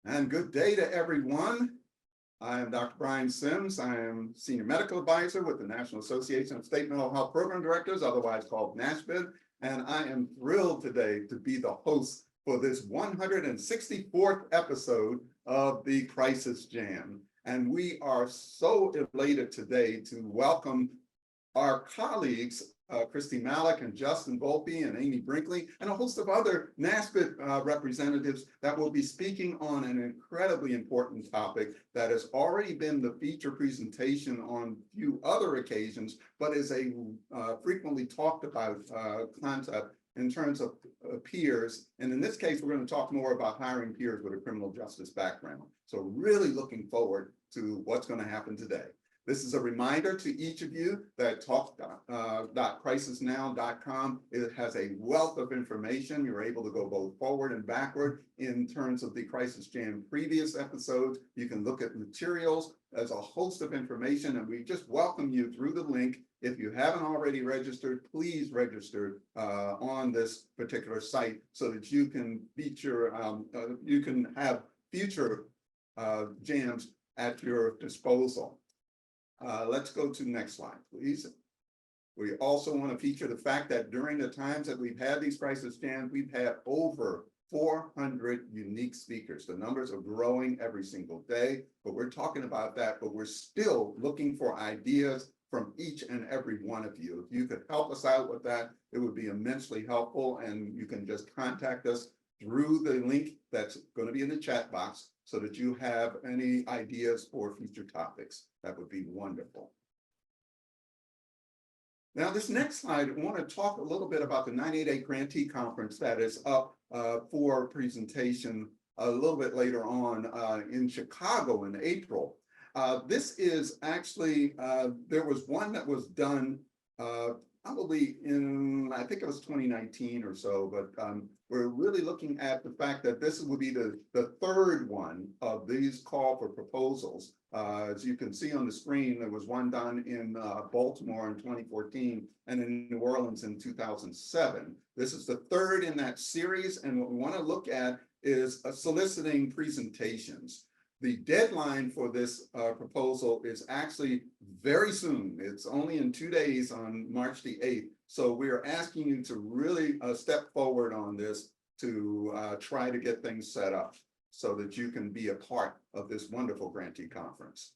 And good day to everyone. I am Dr. Brian Sims. I am Senior Medical Advisor with the National Association of State Mental Health Program Directors, otherwise called NASMHPD. And I am thrilled today to be the host for this 164th episode of the Crisis Jam. And we are so elated today to welcome our colleagues, Christy Malik and Justin Volpe and Amy Brinkley, and a host of other NASMHPD representatives that will be speaking on an incredibly important topic that has already been the feature presentation on a few other occasions, but is a frequently talked about concept in terms of peers. And in this case, we're going to talk more about hiring peers with a criminal justice background. So really looking forward to what's going to happen today. This is a reminder to each of you that talk.crisisnow.com. It has a wealth of information. You're able to go both forward and backward in terms of the Crisis Jam previous episodes. You can look at materials. There's a host of information, and we just welcome you through the link. If you haven't already registered, please register on this particular site so that you can feature, you can have future jams at your disposal. Let's go to the next slide, please. We also want to feature the fact that during the times that we've had these crisis jams, we've had over 400 unique speakers. The numbers are growing every single day, but we're talking about that, but we're still looking for ideas from each and every one of you. If you could help us out with that, it would be immensely helpful, and you can just contact us through the link that's going to be in the chat box so that you have any ideas for future topics. That would be wonderful. Now, this next slide, I want to talk a little bit about the 988 Grantee Conference that is up for presentation a little bit later on in Chicago in April. This is actually, there was one that was done probably in, I think it was 2019 or so, but we're really looking at the fact that this will be the third one of these call for proposals. As you can see on the screen, there was one done in Baltimore in 2014 and in New Orleans in 2007. This is the third in that series, and what we want to look at is soliciting presentations. The deadline for this proposal is actually very soon. It's only in 2 days on March the 8th. So we're asking you to really step forward on this to try to get things set up so that you can be a part of this wonderful grantee conference.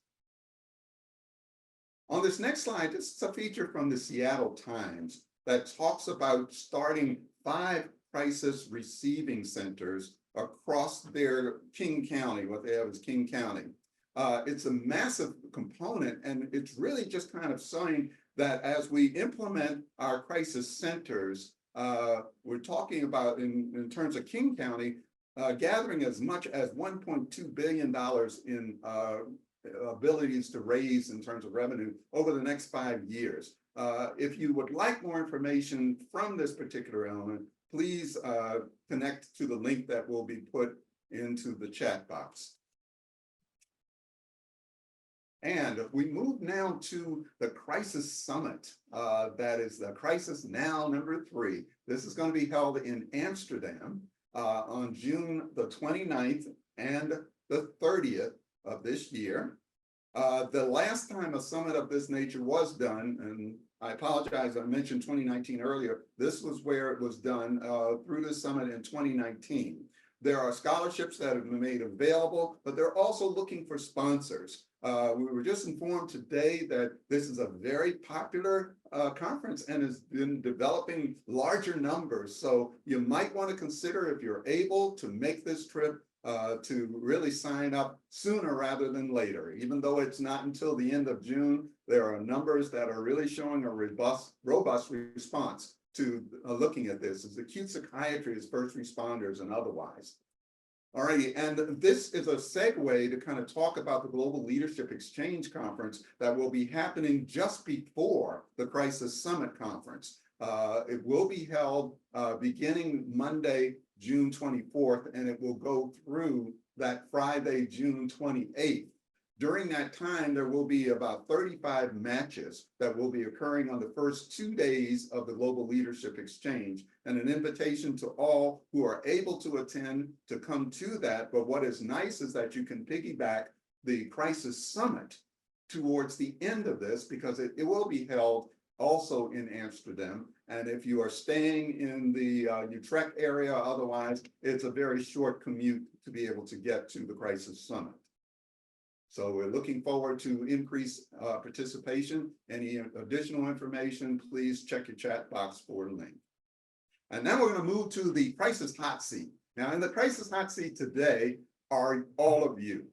On this next slide, this is a feature from the Seattle Times that talks about starting 5 crisis receiving centers across their King County. What they have is King County. It's a massive component, and it's really just kind of saying that as we implement our crisis centers, we're talking about in terms of King County, gathering as much as $1.2 billion in abilities to raise in terms of revenue over the next 5 years. If you would like more information from this particular element, please connect to the link that will be put into the chat box. And we move now to the Crisis Summit. That is the Crisis Now #3. This is going to be held in Amsterdam on June the 29th and the 30th of this year. The last time a summit of this nature was done, and I apologize, I mentioned 2019 earlier, this was where it was done through the summit in 2019. There are scholarships that have been made available, but they're also looking for sponsors. We were just informed today that this is a very popular conference and has been developing larger numbers. So you might want to consider, if you're able to make this trip, to really sign up sooner rather than later. Even though it's not until the end of June, there are numbers that are really showing a robust response to looking at this as acute psychiatry, as first responders and otherwise. All righty, and this is a segue to kind of talk about the Global Leadership Exchange Conference that will be happening just before the Crisis Summit Conference. It will be held beginning Monday, June 24th, and it will go through that Friday, June 28th. During that time, there will be about 35 matches that will be occurring on the first 2 days of the Global Leadership Exchange, and an invitation to all who are able to attend to come to that. But what is nice is that you can piggyback the Crisis Summit towards the end of this, because it will be held also in Amsterdam. And if you are staying in the Utrecht area, otherwise, it's a very short commute to be able to get to the Crisis Summit. So we're looking forward to increased participation. Any additional information, please check your chat box for a link. And now we're going to move to the Crisis Hot Seat. Now, in the Crisis Hot Seat today are all of you.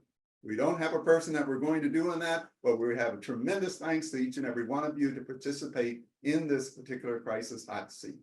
We don't have a person that we're going to do in that, but we have a tremendous thanks to each and every one of you to participate in this particular Crisis Hot Seat.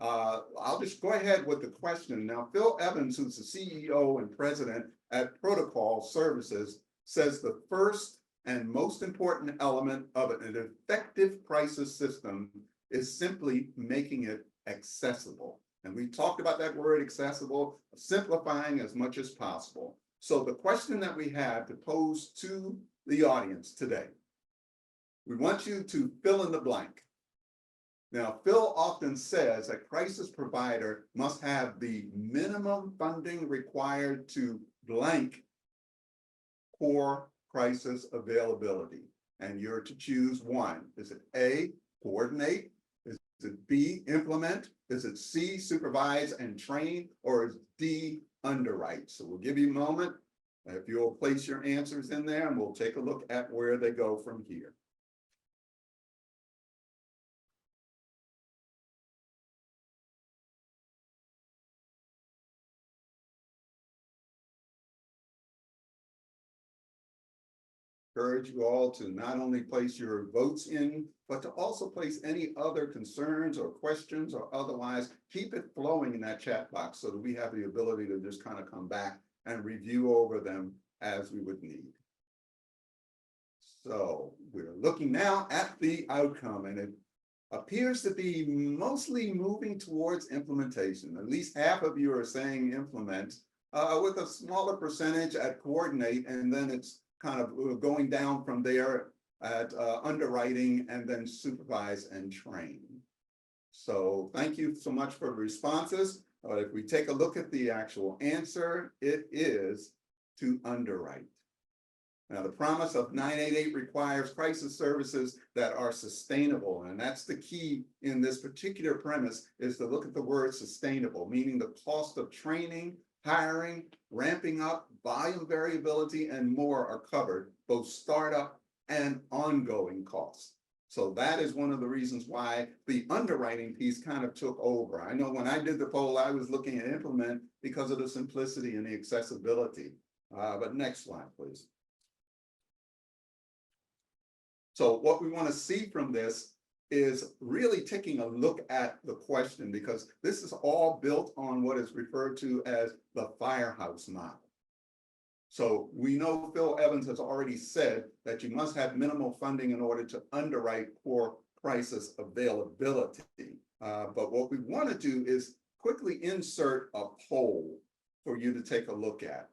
I'll just go ahead with the question. Now, Phil Evans, who's the CEO and president at Protocol Services, says the first and most important element of an effective crisis system is simply making it accessible. And we talked about that word accessible, simplifying as much as possible. So the question that we have to pose to the audience today, we want you to fill in the blank. Now, Phil often says that crisis provider must have the minimum funding required to blank core crisis availability. And you're to choose one. Is it A, coordinate? Is it B, implement? Is it C, supervise and train? Or is D, underwrite? So we'll give you a moment. If you'll place your answers in there, and we'll take a look at where they go from here. Encourage you all to not only place your votes in, but to also place any other concerns or questions or otherwise. Keep it flowing in that chat box so that we have the ability to just kind of come back and review over them as we would need. So we're looking now at the outcome, and it appears to be mostly moving towards implementation. At least half of you are saying implement, with a smaller percentage at coordinate, and then it's kind of going down from there at underwriting, and then supervise and train. So thank you so much for the responses. If we take a look at the actual answer, it is to underwrite. Now, the promise of 988 requires crisis services that are sustainable. And that's the key in this particular premise, is to look at the word sustainable, meaning the cost of training, hiring, ramping up, volume variability, and more are covered, both startup and ongoing costs. So that is one of the reasons why the underwriting piece kind of took over. I know when I did the poll, I was looking at implement because of the simplicity and the accessibility. But next slide, please. So what we want to see from this is really taking a look at the question, because this is all built on what is referred to as the firehouse model. So we know Phil Evans has already said that you must have minimal funding in order to underwrite core crisis availability. But what we want to do is quickly insert a poll for you to take a look at.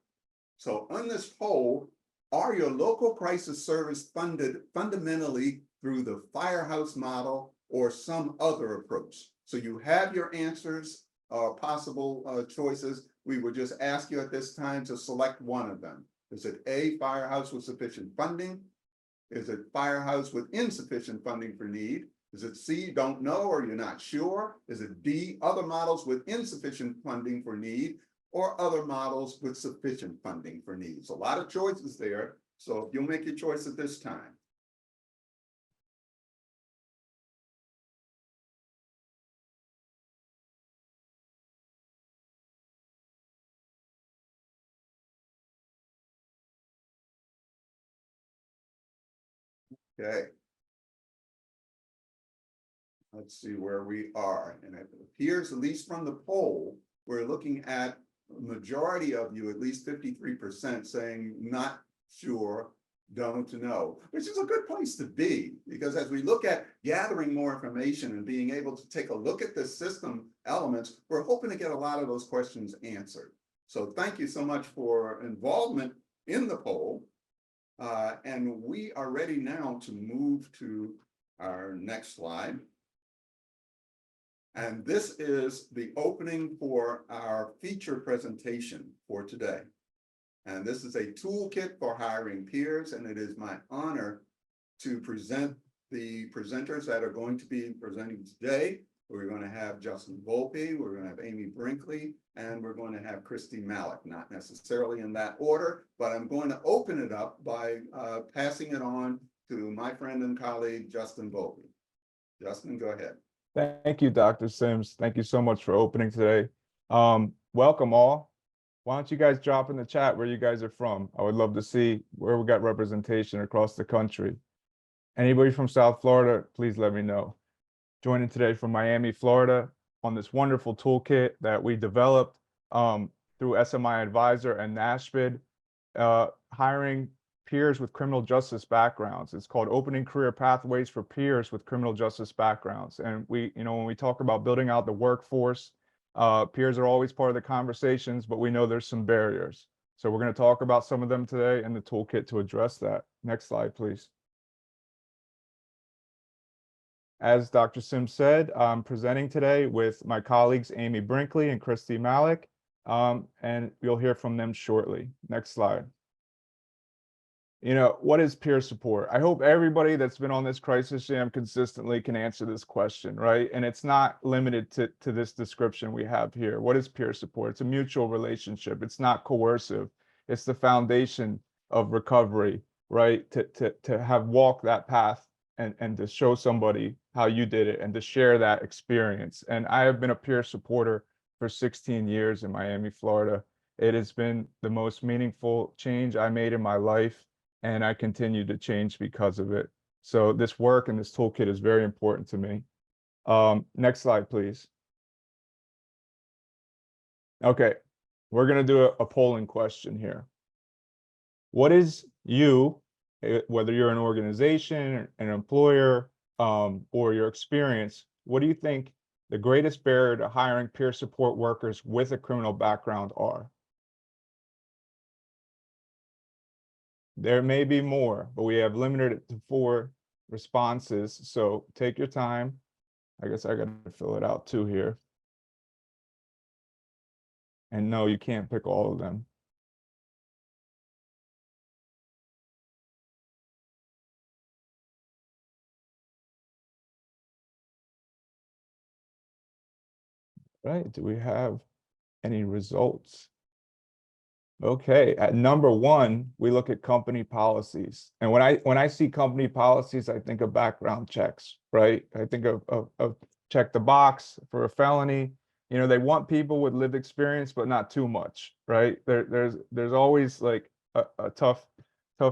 So on this poll, are your local crisis service funded fundamentally through the firehouse model or some other approach? So you have your answers, possible choices. We would just ask you at this time to select one of them. Is it A, firehouse with sufficient funding? Is it firehouse with insufficient funding for need? Is it C, don't know or you're not sure? Is it D, other models with insufficient funding for need, or other models with sufficient funding for needs? A lot of choices there. So if you'll make your choice at this time. Okay. Let's see where we are. And it appears, at least from the poll, we're looking at a majority of you, at least 53%, saying not sure, don't know, which is a good place to be, because as we look at gathering more information and being able to take a look at the system elements, we're hoping to get a lot of those questions answered. So thank you so much for involvement in the poll. And we are ready now to move to our next slide. And this is the opening for our feature presentation for today. And this is a toolkit for hiring peers, and it is my honor to present the presenters that are going to be presenting today. We're going to have Justin Volpe, we're going to have Amy Brinkley, and we're going to have Christy Malik, not necessarily in that order, but I'm going to open it up by passing it on to my friend and colleague, Justin Volpe. Justin, go ahead. Thank you, Dr. Sims. Thank you so much for opening today. Welcome all. Why don't you guys drop in the chat where you guys are from? I would love to see where we got representation across the country. Anybody from South Florida, please let me know. Joining today from Miami, Florida on this wonderful toolkit that we developed through SMI Advisor and NASMHPD, hiring peers with criminal justice backgrounds. It's called Opening Career Pathways for Peers with Criminal Justice Backgrounds. And we, when we talk about building out the workforce, peers are always part of the conversations, but we know there's some barriers. So we're going to talk about some of them today and the toolkit to address that. Next slide, please. As Dr. Sims said, I'm presenting today with my colleagues, Amy Brinkley and Christy Malik, and you'll hear from them shortly. Next slide. What is peer support? I hope everybody that's been on this crisis jam consistently can answer this question, right? And it's not limited to this description we have here. What is peer support? It's a mutual relationship. It's not coercive. It's the foundation of recovery, right? To have walked that path and to show somebody how you did it and to share that experience. And I have been a peer supporter for 16 years in Miami, Florida. It has been the most meaningful change I made in my life, and I continue to change because of it. So this work and this toolkit is very important to me. Next slide, please. Okay, we're gonna do a polling question here. What is you, whether you're an organization, an employer, or your experience, what do you think the greatest barrier to hiring peer support workers with a criminal background are? There may be more, but we have limited it to 4 responses. So take your time. I guess I got to fill it out too here. And no, you can't pick all of them. Right, do we have any results? Okay, at number 1, we look at company policies. And when I see company policies, I think of background checks, right? I think of check the box for a felony. They want people with lived experience, but not too much, right? There's always like a tough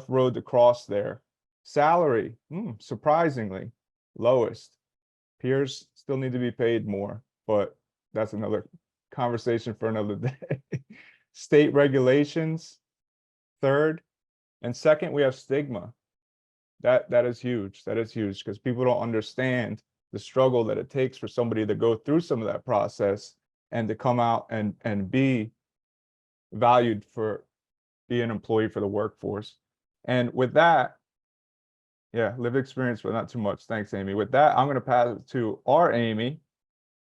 road to cross there. Salary, surprisingly, lowest. Peers still need to be paid more, but that's another conversation for another day. State regulations, 3rd, and 2nd, we have stigma. That is huge. That is huge because people don't understand the struggle that it takes for somebody to go through some of that process and to come out and be valued for being an employee for the workforce. And with that, yeah, lived experience, but not too much. Thanks, Amy. With that, I'm going to pass it to our Amy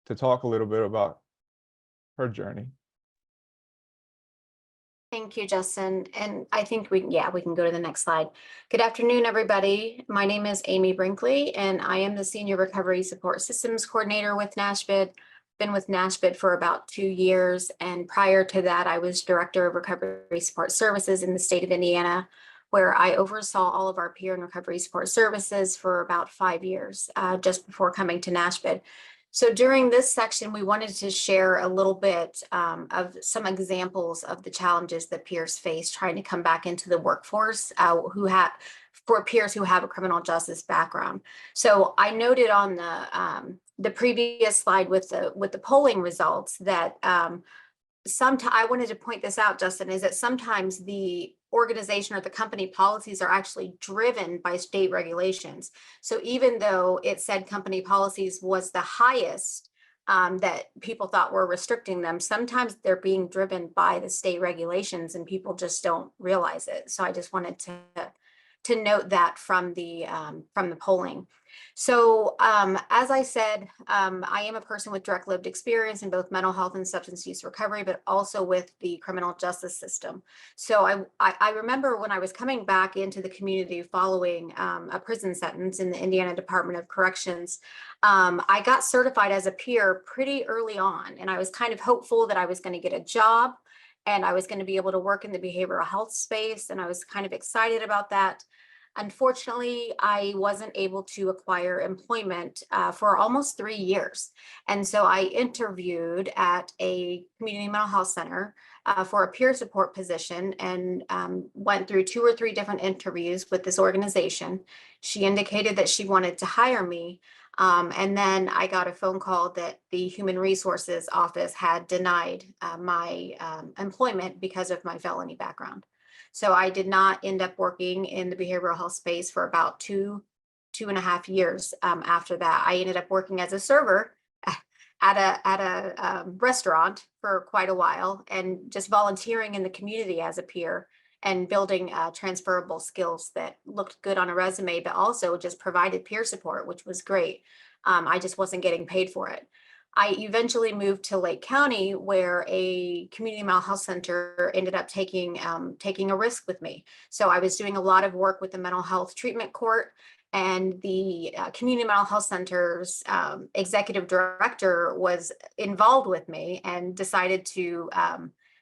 to talk a little bit about her journey. Thank you, Justin. And I think we can go to the next slide. Good afternoon, everybody. My name is Amy Brinkley, and I am the Senior Recovery Support Systems Coordinator with NASMHPD. Been with NASMHPD for about 2 years. And prior to that, I was Director of Recovery Support Services in the state of Indiana, where I oversaw all of our peer and recovery support services for about 5 years, just before coming to NASMHPD. So during this section, we wanted to share a little bit of some examples of the challenges that peers face trying to come back into the workforce for peers who have a criminal justice background. So I noted on the previous slide with the polling results that I wanted to point this out, Justin, is that sometimes the organization or the company policies are actually driven by state regulations. So even though it said company policies was the highest that people thought were restricting them, sometimes they're being driven by the state regulations and people just don't realize it. So I just wanted to to note that from the polling. So as I said, I am a person with direct lived experience in both mental health and substance use recovery, but also with the criminal justice system. So I remember when I was coming back into the community following a prison sentence in the Indiana Department of Corrections, I got certified as a peer pretty early on, and I was kind of hopeful that I was going to get a job and I was going to be able to work in the behavioral health space, and I was kind of excited about that. Unfortunately, I wasn't able to acquire employment for almost 3 years. And so I interviewed at a community mental health center for a peer support position, and went through 2 or 3 different interviews with this organization. She indicated that she wanted to hire me. And then I got a phone call that the Human Resources Office had denied my employment because of my felony background. So I did not end up working in the behavioral health space for about 2.5 years. After that, I ended up working as a server at a restaurant for quite a while, and just volunteering in the community as a peer and building transferable skills that looked good on a resume, but also just provided peer support, which was great. I just wasn't getting paid for it. I eventually moved to Lake County, where a community mental health center ended up taking a risk with me. So I was doing a lot of work with the mental health treatment court, and the community mental health center's executive director was involved with me and decided to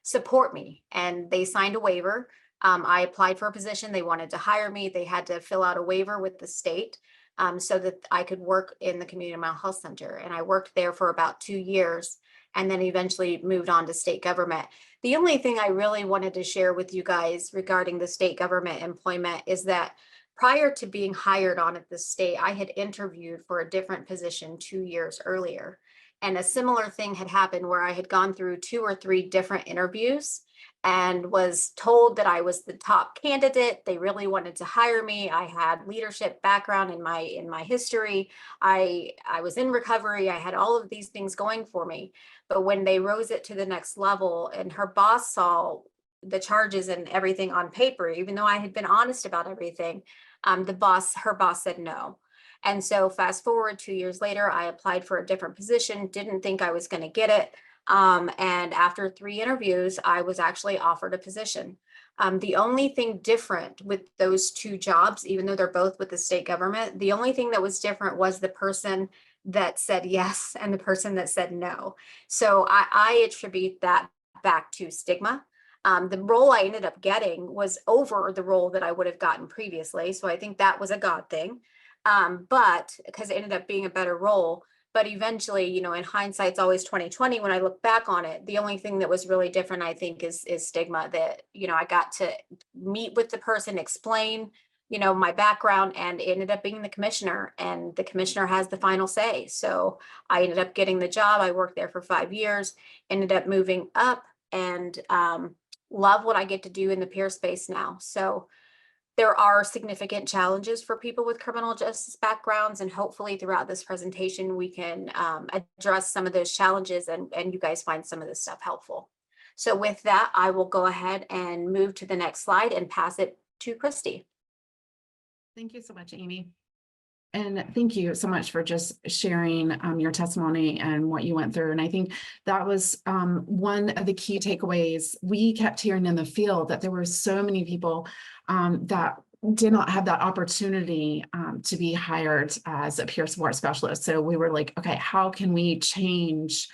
support me. And they signed a waiver. I applied for a position. They wanted to hire me. They had to fill out a waiver with the state so that I could work in the community mental health center. And I worked there for about 2 years, and then eventually moved on to state government. The only thing I really wanted to share with you guys regarding the state government employment is that prior to being hired on at the state, I had interviewed for a different position 2 years earlier. And a similar thing had happened where I had gone through 2 or 3 different interviews and was told that I was the top candidate. They really wanted to hire me. I had leadership background in my history. I was in recovery. I had all of these things going for me. But when they rose it to the next level and her boss saw the charges and everything on paper, even though I had been honest about everything, her boss said no. And so fast forward 2 years later, I applied for a different position, didn't think I was going to get it. And after 3 interviews, I was actually offered a position. The only thing different with those 2 jobs, even though they're both with the state government, the only thing that was different was the person that said yes and the person that said no. So I attribute that back to stigma. The role I ended up getting was over the role that I would have gotten previously. So I think that was a God thing. But because it ended up being a better role. But eventually, you know, in hindsight, it's always 2020. When I look back on it, the only thing that was really different, I think, is stigma. That, you know, I got to meet with the person, explain, you know, my background, and it ended up being the commissioner, and the commissioner has the final say. So I ended up getting the job. I worked there for 5 years, ended up moving up, and love what I get to do in the peer space now. So there are significant challenges for people with criminal justice backgrounds, and hopefully throughout this presentation, we can address some of those challenges and you guys find some of this stuff helpful. So with that, I will go ahead and move to the next slide and pass it to Christy. Thank you so much, Amy. And thank you so much for just sharing your testimony and what you went through. And I think that was one of the key takeaways. We kept hearing in the field that there were so many people that did not have that opportunity to be hired as a peer support specialist. So we were like, okay, how can we change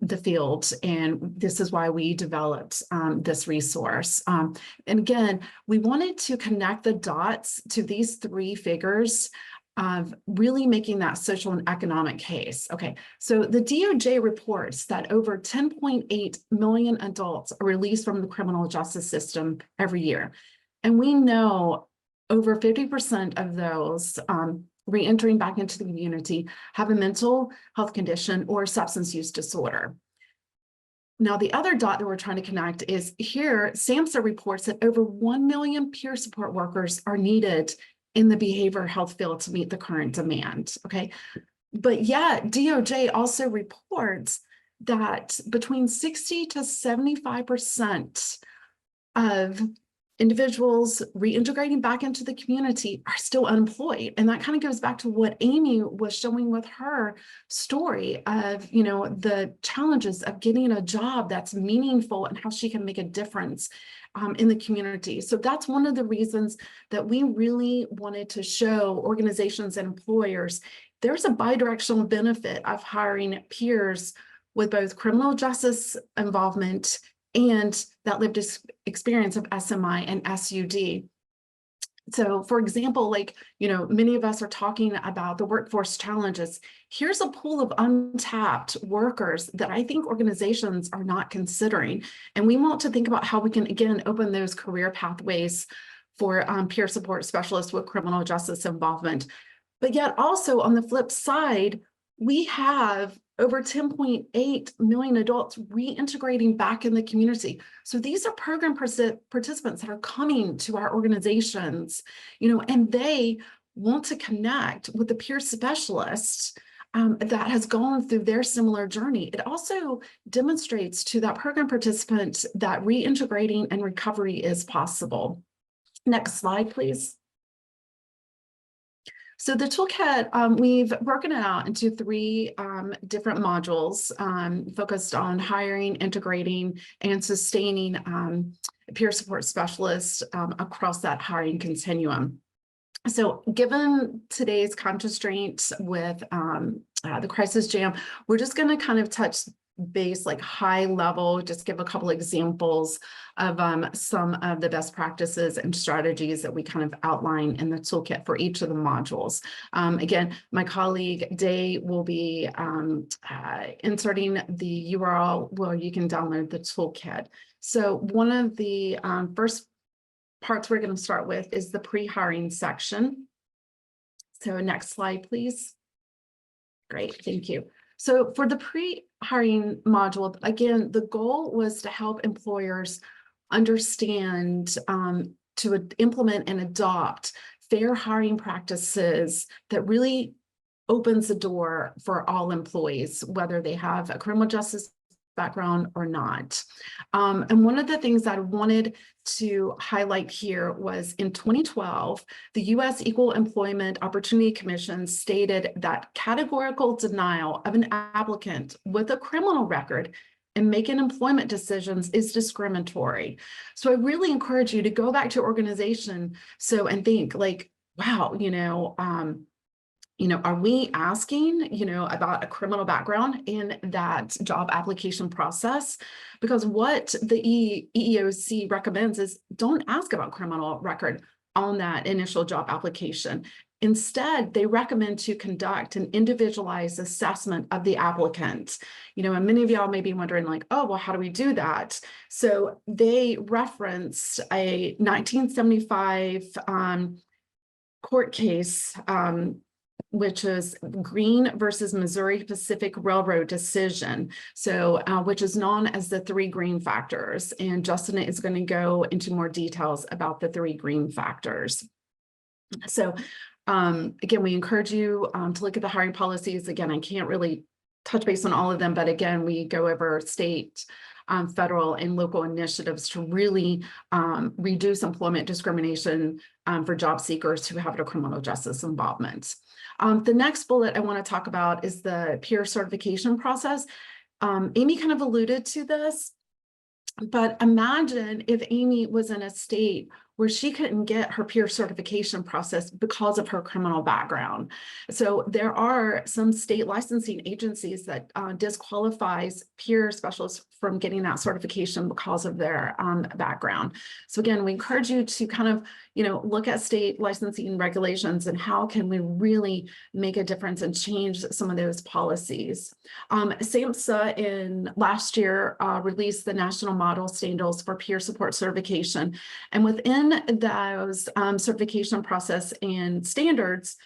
the field? And this is why we developed this resource. And again, we wanted to connect the dots to these 3 figures of really making that social and economic case. Okay, so the DOJ reports that over 10.8 million adults are released from the criminal justice system every year. And we know over 50% of those re-entering back into the community have a mental health condition or substance use disorder. Now, the other dot that we're trying to connect is here, SAMHSA reports that over 1 million peer support workers are needed in the behavioral health field to meet the current demand, okay? But yet, DOJ also reports that between 60 to 75% of individuals reintegrating back into the community are still unemployed. And that kind of goes back to what Amy was showing with her story of, the challenges of getting a job that's meaningful and how she can make a difference in the community. So that's one of the reasons that we really wanted to show organizations and employers there's a bidirectional benefit of hiring peers with both criminal justice involvement and that lived experience of SMI and SUD. So for example, many of us are talking about the workforce challenges. Here's a pool of untapped workers that I think organizations are not considering. And we want to think about how we can, again, open those career pathways for peer support specialists with criminal justice involvement. But yet also on the flip side, we have over 10.8 million adults reintegrating back in the community. So these are program participants that are coming to our organizations, and they want to connect with the peer specialist that has gone through their similar journey. It also demonstrates to that program participant that reintegrating and recovery is possible. Next slide, please. So the toolkit, we've broken it out into 3 different modules focused on hiring, integrating, and sustaining peer support specialists across that hiring continuum. So given today's constraints with the crisis jam, we're just going to kind of touch base high level, just give a couple examples of some of the best practices and strategies that we kind of outline in the toolkit for each of the modules. Again, my colleague Day will be inserting the URL where you can download the toolkit. So one of the first parts we're going to start with is the pre-hiring section. So next slide, please. Great, thank you. So for the pre-hiring module, again, the goal was to help employers understand to implement and adopt fair hiring practices that really opens the door for all employees, whether they have a criminal justice background or not. And one of the things that I wanted to highlight here was in 2012, the U.S. Equal Employment Opportunity Commission stated that categorical denial of an applicant with a criminal record in making employment decisions is discriminatory. So I really encourage you to go back to your organization and think wow, are we asking, about a criminal background in that job application process? Because what the EEOC recommends is don't ask about criminal record on that initial job application. Instead, they recommend to conduct an individualized assessment of the applicant. And many of y'all may be wondering oh, well, how do we do that? So they referenced a 1975 court case, which is Green versus Missouri Pacific Railroad decision. So, which is known as the 3 green factors. And Justin is going to go into more details about the 3 green factors. So, again, we encourage you to look at the hiring policies. Again, I can't really touch base on all of them, but again, we go over state, federal and local initiatives to really reduce employment discrimination for job seekers who have a criminal justice involvement. The next bullet I want to talk about is the peer certification process. Amy kind of alluded to this, but imagine if Amy was in a state where she couldn't get her peer certification process because of her criminal background. So there are some state licensing agencies that disqualifies peer specialists from getting that certification because of their background. So again, we encourage you to kind of, look at state licensing regulations and how can we really make a difference and change some of those policies. SAMHSA in last year released the National Model Standards for Peer Support Certification. And within those certification process and standards,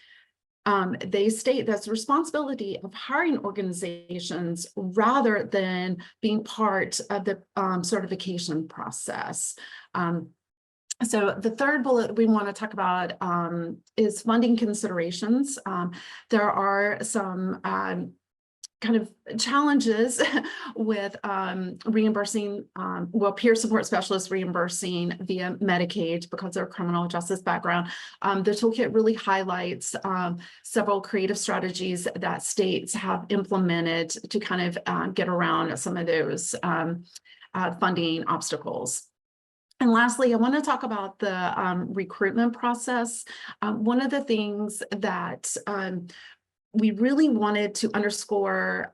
they state that's the responsibility of hiring organizations rather than being part of the certification process. So the third bullet we want to talk about is funding considerations. There are some kind of challenges with reimbursing, well, peer support specialists reimbursing via Medicaid because of their criminal justice background. The toolkit really highlights several creative strategies that states have implemented to kind of get around some of those funding obstacles. And lastly, I want to talk about the recruitment process. One of the things that we really wanted to underscore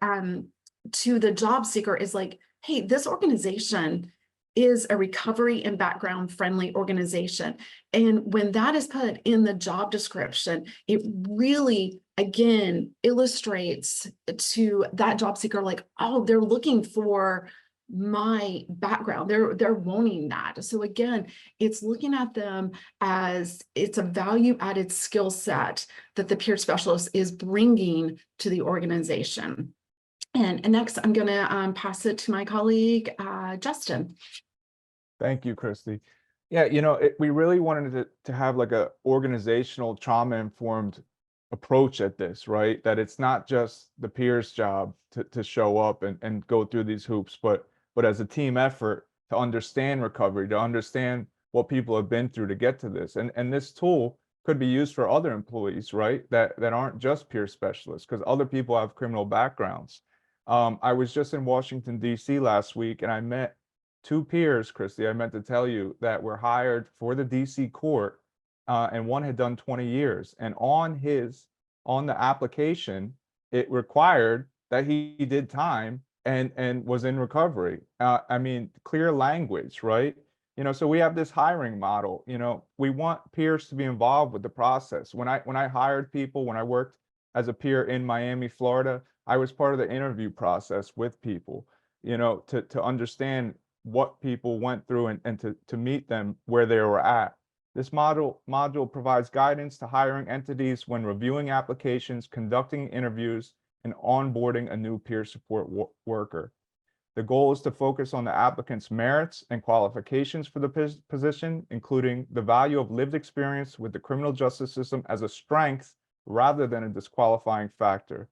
to the job seeker is like, hey, this organization is a recovery and background friendly organization. And when that is put in the job description, it really, again, illustrates to that job seeker, like, oh, they're looking for my background, they're wanting that. So again, it's looking at them as it's a value added skill set that the peer specialist is bringing to the organization. And next, I'm going to pass it to my colleague, Justin. Thank you, Christy. Yeah, we really wanted to have like a organizational trauma-informed approach at this, right? That it's not just the peers' job to show up and go through these hoops, but as a team effort to understand recovery, to understand what people have been through to get to this. And this tool could be used for other employees, right? That aren't just peer specialists, because other people have criminal backgrounds. I was just in Washington, D.C. last week, and I met 2 peers, Christy, I meant to tell you, that were hired for the DC court, and one had done 20 years. And on the application, it required that he did time and was in recovery. I mean, clear language, right? So we have this hiring model. We want peers to be involved with the process. When I hired people, when I worked as a peer in Miami, Florida, I was part of the interview process with people, to understand what people went through and to meet them where they were at. This module provides guidance to hiring entities when reviewing applications, conducting interviews, and onboarding a new peer support worker. The goal is to focus on the applicant's merits and qualifications for the position, including the value of lived experience with the criminal justice system as a strength rather than a disqualifying factor.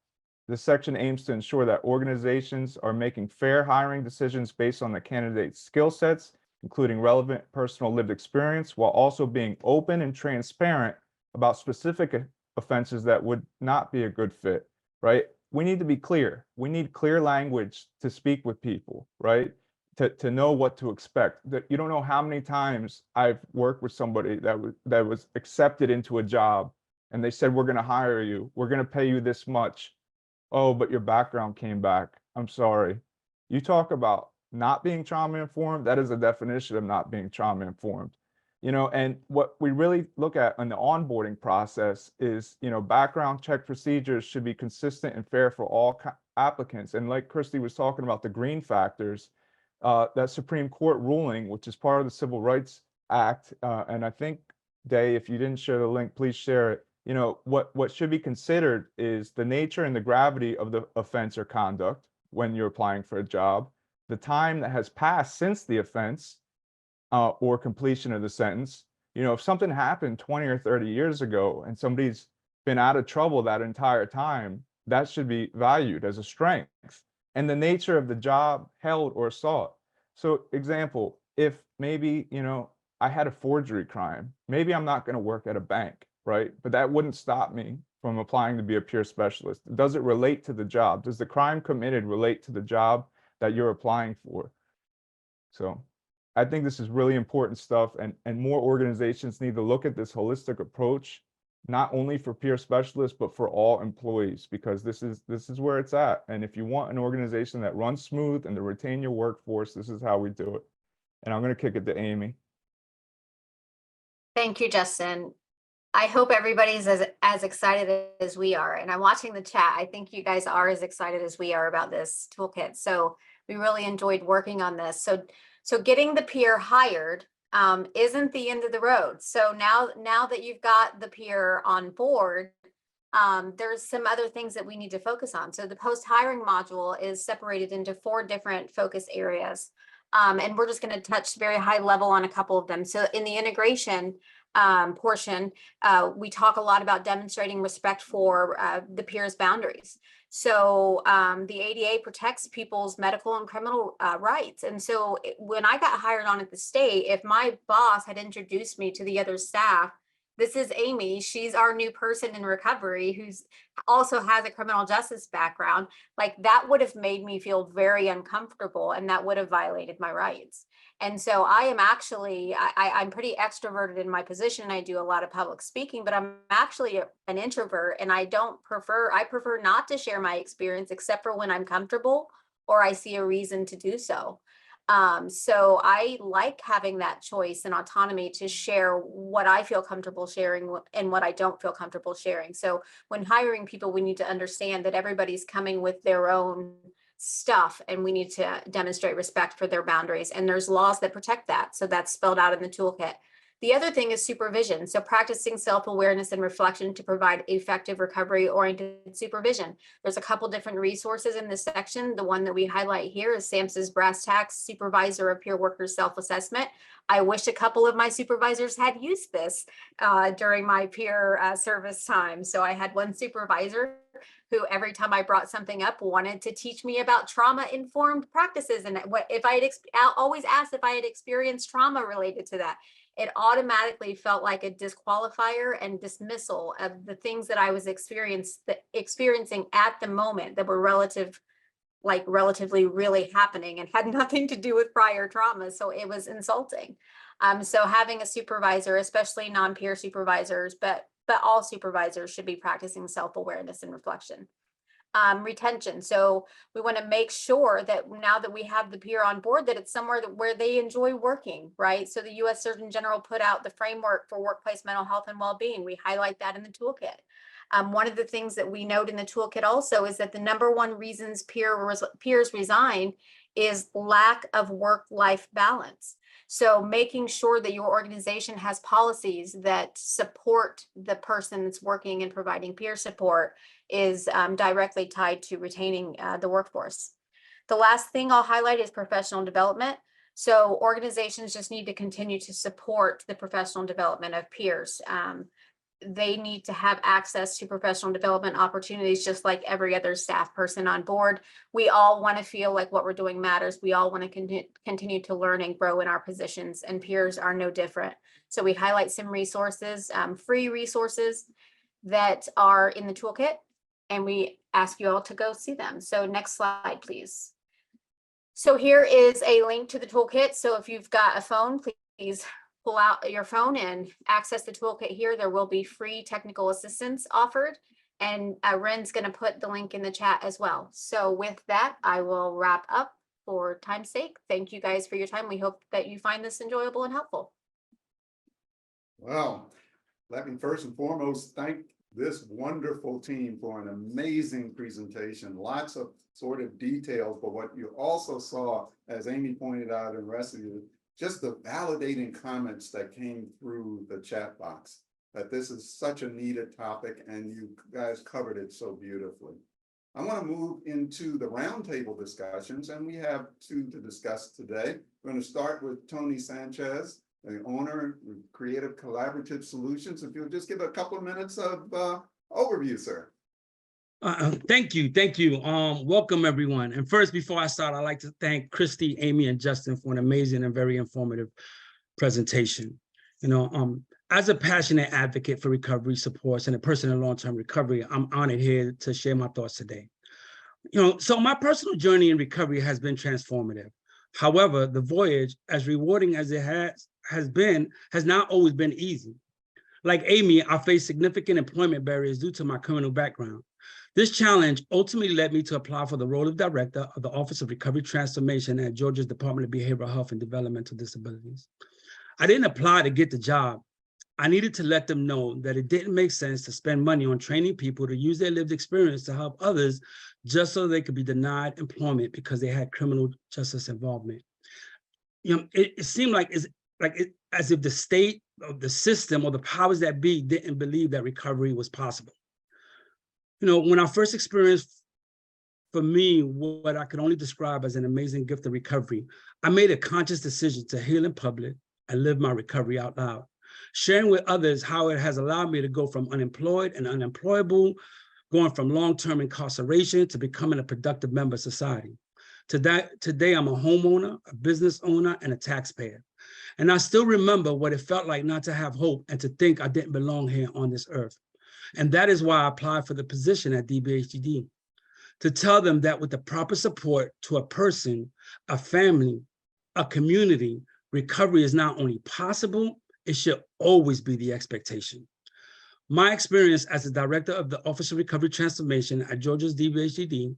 This section aims to ensure that organizations are making fair hiring decisions based on the candidate's skill sets, including relevant personal lived experience, while also being open and transparent about specific offenses that would not be a good fit, right? We need to be clear. We need clear language to speak with people, right? To know what to expect. That you don't know how many times I've worked with somebody that was accepted into a job and they said, we're going to hire you. We're going to pay you this much. Oh, but your background came back. I'm sorry. You talk about not being trauma informed. That is a definition of not being trauma informed. And what we really look at in the onboarding process is, background check procedures should be consistent and fair for all applicants. And like Christy was talking about the green factors, that Supreme Court ruling, which is part of the Civil Rights Act, and I think, Day, if you didn't share the link, please share it. What should be considered is the nature and the gravity of the offense or conduct when you're applying for a job, the time that has passed since the offense, or completion of the sentence. If something happened 20 or 30 years ago and somebody's been out of trouble that entire time, that should be valued as a strength. And the nature of the job held or sought. So example, if maybe, I had a forgery crime, maybe I'm not going to work at a bank, right? But that wouldn't stop me from applying to be a peer specialist. Does it relate to the job? Does the crime committed relate to the job that you're applying for? So I think this is really important stuff, and more organizations need to look at this holistic approach, not only for peer specialists, but for all employees, because this is where it's at. And if you want an organization that runs smooth and to retain your workforce, this is how we do it. And I'm going to kick it to Amy. Thank you, Justin. I hope everybody's as excited as we are. And I'm watching the chat. I think you guys are as excited as we are about this toolkit. So we really enjoyed working on this. So getting the peer hired isn't the end of the road. So now that you've got the peer on board, there's some other things that we need to focus on. So the post-hiring module is separated into 4 different focus areas. And we're just going to touch very high level on a couple of them. So in the integration, portion, we talk a lot about demonstrating respect for the peers' boundaries. So the ADA protects people's medical and criminal rights. And so when I got hired on at the state, if my boss had introduced me to the other staff, this is Amy, she's our new person in recovery who's also has a criminal justice background, like that would have made me feel very uncomfortable and that would have violated my rights. And so I am actually, I'm pretty extroverted in my position. I do a lot of public speaking, but I'm actually an introvert and I prefer not to share my experience except for when I'm comfortable or I see a reason to do so. So I like having that choice and autonomy to share what I feel comfortable sharing and what I don't feel comfortable sharing. So when hiring people, we need to understand that everybody's coming with their own stuff and we need to demonstrate respect for their boundaries. And there's laws that protect that. So that's spelled out in the toolkit. The other thing is supervision. So practicing self-awareness and reflection to provide effective recovery-oriented supervision. There's a couple different resources in this section. The one that we highlight here is SAMHSA's Brass Tacks Supervisor of Peer Workers Self-Assessment. I wish a couple of my supervisors had used this during my peer service time. So I had one supervisor who every time I brought something up wanted to teach me about trauma-informed practices. And what if I had always asked if I had experienced trauma related to that. It automatically felt like a disqualifier and dismissal of the things that I was experiencing at the moment that were relatively really happening and had nothing to do with prior trauma. So it was insulting. So having a supervisor, especially non-peer supervisors, but all supervisors should be practicing self-awareness and reflection. Retention. So we want to make sure that now that we have the peer on board, that it's somewhere where they enjoy working, right? So the U.S. Surgeon General put out the framework for workplace mental health and well-being. We highlight that in the toolkit. One of the things that we note in the toolkit also is that the #1 reasons peers resign is lack of work-life balance. So making sure that your organization has policies that support the person that's working and providing peer support is directly tied to retaining the workforce. The last thing I'll highlight is professional development. So organizations just need to continue to support the professional development of peers. They need to have access to professional development opportunities just like every other staff person on board. We all want to feel like what we're doing matters. We all want to continue to learn and grow in our positions, and peers are no different. So we highlight some resources, free resources that are in the toolkit, and we ask you all to go see them. So next slide, please. So here is a link to the toolkit. So if you've got a phone, please pull out your phone and access the toolkit here. There will be free technical assistance offered, and Ren's going to put the link in the chat as well. So with that, I will wrap up for time's sake. Thank you guys for your time. We hope that you find this enjoyable and helpful. Well, let me first and foremost thank this wonderful team for an amazing presentation. Lots of sort of details, but what you also saw, as Amy pointed out and the rest of you, just the validating comments that came through the chat box, that this is such a needed topic and you guys covered it so beautifully. I want to move into the roundtable discussions, and we have two to discuss today. We're going to start with Tony Sanchez, the owner of Creative Collaborative Solutions. If you'll just give a couple of minutes of overview, sir. Thank you. Welcome, everyone. And first, before I start, I'd like to thank Christy, Amy, and Justin for an amazing and very informative presentation. As a passionate advocate for recovery supports and a person in long-term recovery, I'm honored here to share my thoughts today. So my personal journey in recovery has been transformative. However, the voyage, as rewarding as it has not always been easy. Like Amy, I faced significant employment barriers due to my criminal background. This challenge ultimately led me to apply for the role of director of the Office of Recovery Transformation at Georgia's Department of Behavioral Health and Developmental Disabilities. I didn't apply to get the job. I needed to let them know that it didn't make sense to spend money on training people to use their lived experience to help others just so they could be denied employment because they had criminal justice involvement. It seemed like as if the state or the system or the powers that be didn't believe that recovery was possible. When I first experienced, for me, what I could only describe as an amazing gift of recovery, I made a conscious decision to heal in public and live my recovery out loud. sharing with others how it has allowed me to go from unemployed and unemployable, going from long-term incarceration to becoming a productive member of society. Today, I'm a homeowner, a business owner, and a taxpayer. And I still remember what it felt like not to have hope and to think I didn't belong here on this earth. And that is why I applied for the position at DBHDD, to tell them that with the proper support to a person, a family, a community, recovery is not only possible, it should always be the expectation. My experience as the director of the Office of Recovery Transformation at Georgia's DBHDD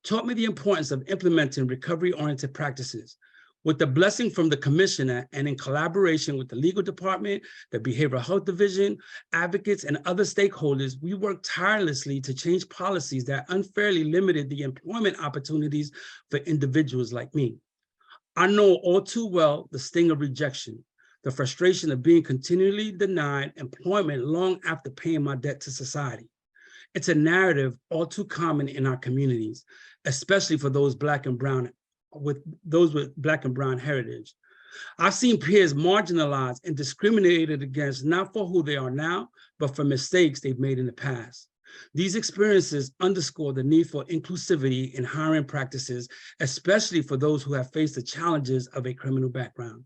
taught me the importance of implementing recovery-oriented practices. With the blessing from the commissioner and in collaboration with the legal department, the behavioral health division, advocates, and other stakeholders, we worked tirelessly to change policies that unfairly limited the employment opportunities for individuals like me. I know all too well the sting of rejection, the frustration of being continually denied employment long after paying my debt to society. It's a narrative all too common in our communities, especially for those Black and Brown with Black and Brown heritage. I've seen peers marginalized and discriminated against, not for who they are now, but for mistakes they've made in the past. These experiences underscore the need for inclusivity in hiring practices, especially for those who have faced the challenges of a criminal background.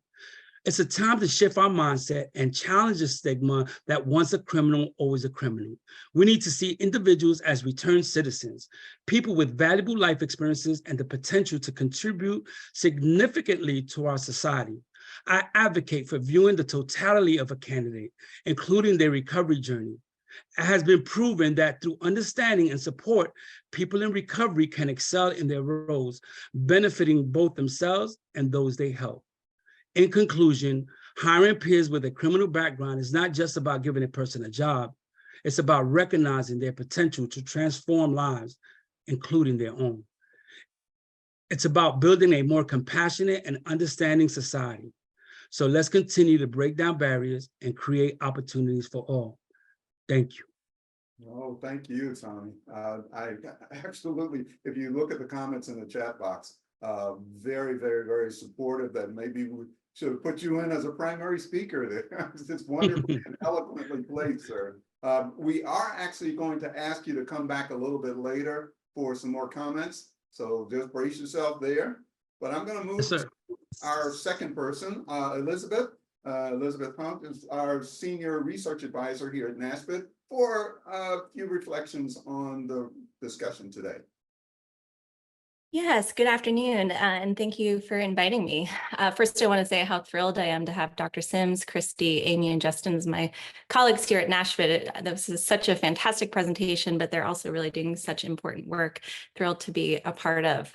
It's a time to shift our mindset and challenge the stigma that once a criminal, always a criminal. We need to see individuals as returned citizens, people with valuable life experiences and the potential to contribute significantly to our society. I advocate for viewing the totality of a candidate, including their recovery journey. It has been proven that through understanding and support, people in recovery can excel in their roles, benefiting both themselves and those they help. In conclusion, hiring peers with a criminal background is not just about giving a person a job. It's about recognizing their potential to transform lives, including their own. It's about building a more compassionate and understanding society. So let's continue to break down barriers and create opportunities for all. Thank you. Oh, thank you, Tommy. I absolutely, if you look at the comments in the chat box, very, very, very supportive that maybe we should have put you in as a primary speaker there. It's wonderfully and eloquently played, sir. We are actually going to ask you to come back a little bit later for some more comments. So just brace yourself there. But I'm going to move to our second person, Elizabeth. Elizabeth Hunt is our senior research advisor here at NASMHPD for a few reflections on the discussion today. Yes, good afternoon, and thank you for inviting me. First, I want to say how thrilled I am to have Dr. Sims, Christy, Amy, and Justin as my colleagues here at NASMHPD. This is such a fantastic presentation, but they're also really doing such important work. Thrilled to be a part of.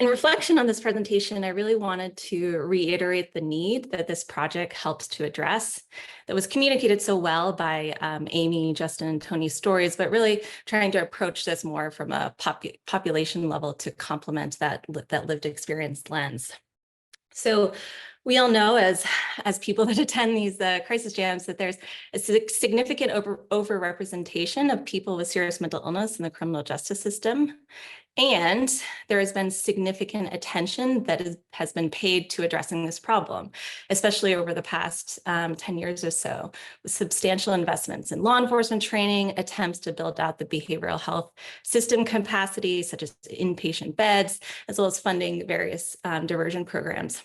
In reflection on this presentation, I really wanted to reiterate the need that this project helps to address, that was communicated so well by Amy, Justin, and Tony's stories, but really trying to approach this more from a population level to complement that lived experience lens. So we all know as people that attend these crisis jams that there's a significant overrepresentation of people with serious mental illness in the criminal justice system. And there has been significant attention that has been paid to addressing this problem, especially over the past 10 years or so, with substantial investments in law enforcement training, attempts to build out the behavioral health system capacity, such as inpatient beds, as well as funding various diversion programs.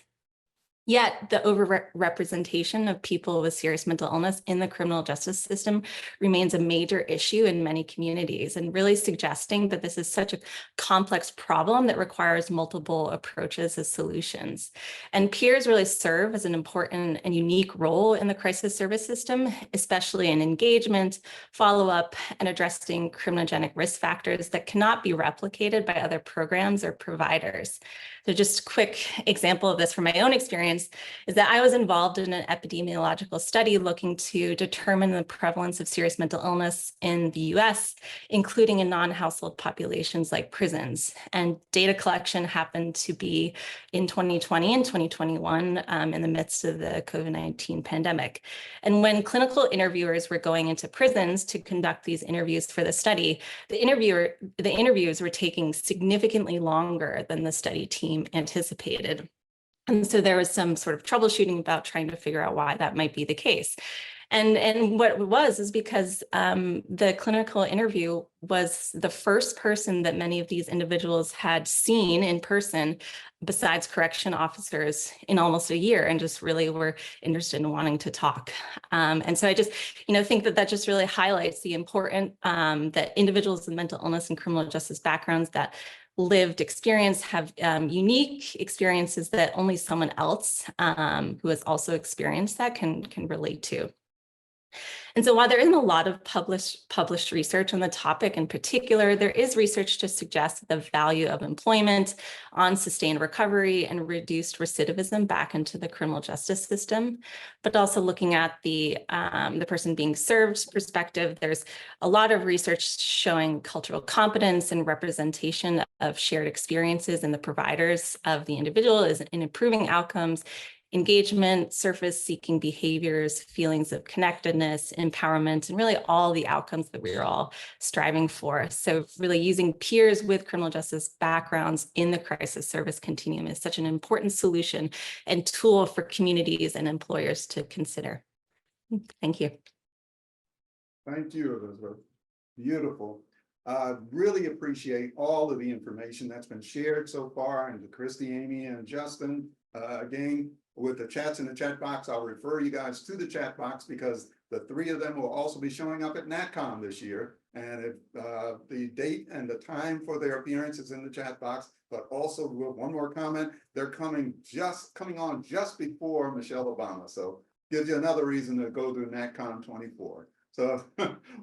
Yet the overrepresentation of people with serious mental illness in the criminal justice system remains a major issue in many communities, and really suggesting that this is such a complex problem that requires multiple approaches as solutions. And peers really serve as an important and unique role in the crisis service system, especially in engagement, follow-up, and addressing criminogenic risk factors that cannot be replicated by other programs or providers. So just a quick example of this from my own experience is that I was involved in an epidemiological study looking to determine the prevalence of serious mental illness in the US, including in non-household populations like prisons. And data collection happened to be in 2020 and 2021 in the midst of the COVID-19 pandemic. And when clinical interviewers were going into prisons to conduct these interviews for the study, the interviews were taking significantly longer than the study team anticipated. And so there was some sort of troubleshooting about trying to figure out why that might be the case. And what it was is because the clinical interview was the first person that many of these individuals had seen in person besides correction officers in almost a year, and just really were interested in wanting to talk. And so I just, think that just really highlights the important that individuals with mental illness and criminal justice backgrounds that lived experience have unique experiences that only someone else who has also experienced that can relate to. And so while there isn't a lot of published research on the topic in particular, there is research to suggest the value of employment on sustained recovery and reduced recidivism back into the criminal justice system. But also looking at the person being served perspective, there's a lot of research showing cultural competence and representation of shared experiences in the providers of the individual is in improving outcomes, engagement, surface-seeking behaviors, feelings of connectedness, empowerment, and really all the outcomes that we're all striving for. So really using peers with criminal justice backgrounds in the crisis service continuum is such an important solution and tool for communities and employers to consider. Thank you. Thank you, Elizabeth. Beautiful. Really appreciate all of the information that's been shared so far, and to Christy, Amy, and Justin. Again, with the chats in the chat box, I'll refer you guys to the chat box because the three of them will also be showing up at NatCom this year. And if the date and the time for their appearance is in the chat box, but also with one more comment, they're coming on just before Michelle Obama. So gives you another reason to go to NatCom 24. So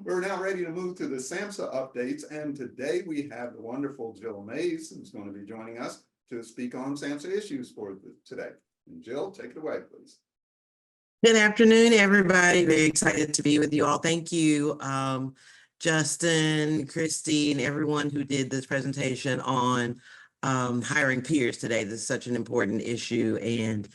we're now ready to move to the SAMHSA updates. And today we have the wonderful Jill Mays, who's going to be joining us to speak on SAMHSA issues for today. And Jill, take it away, please. Good afternoon, everybody. Very excited to be with you all. Thank you, Justin, Christy, and everyone who did this presentation on hiring peers today. This is such an important issue, and